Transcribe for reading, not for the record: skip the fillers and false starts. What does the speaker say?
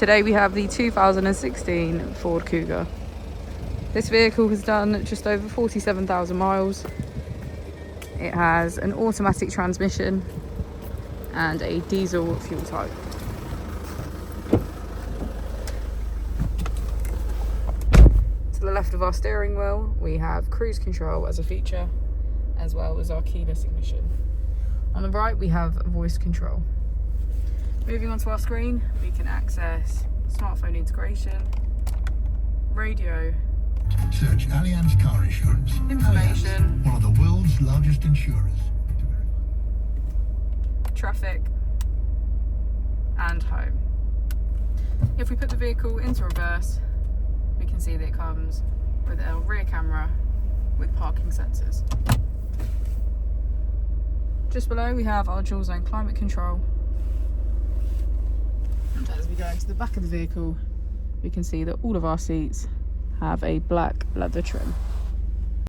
Today we have the 2016 Ford Kuga. This vehicle has done just over 47,000 miles. It has an automatic transmission and a diesel fuel type. To the left of our steering wheel, we have cruise control as a feature, as well as our keyless ignition. On the right, we have voice control. Moving on to our screen, we can access smartphone integration, radio, search Allianz Car Insurance. information, Allianz, one of the world's largest insurers. traffic, and home. If we put the vehicle into reverse, we can see that it comes with a rear camera with parking sensors. Just below, we have our dual zone climate control. And as we go into the back of the vehicle, we can see that all of our seats have a black leather trim.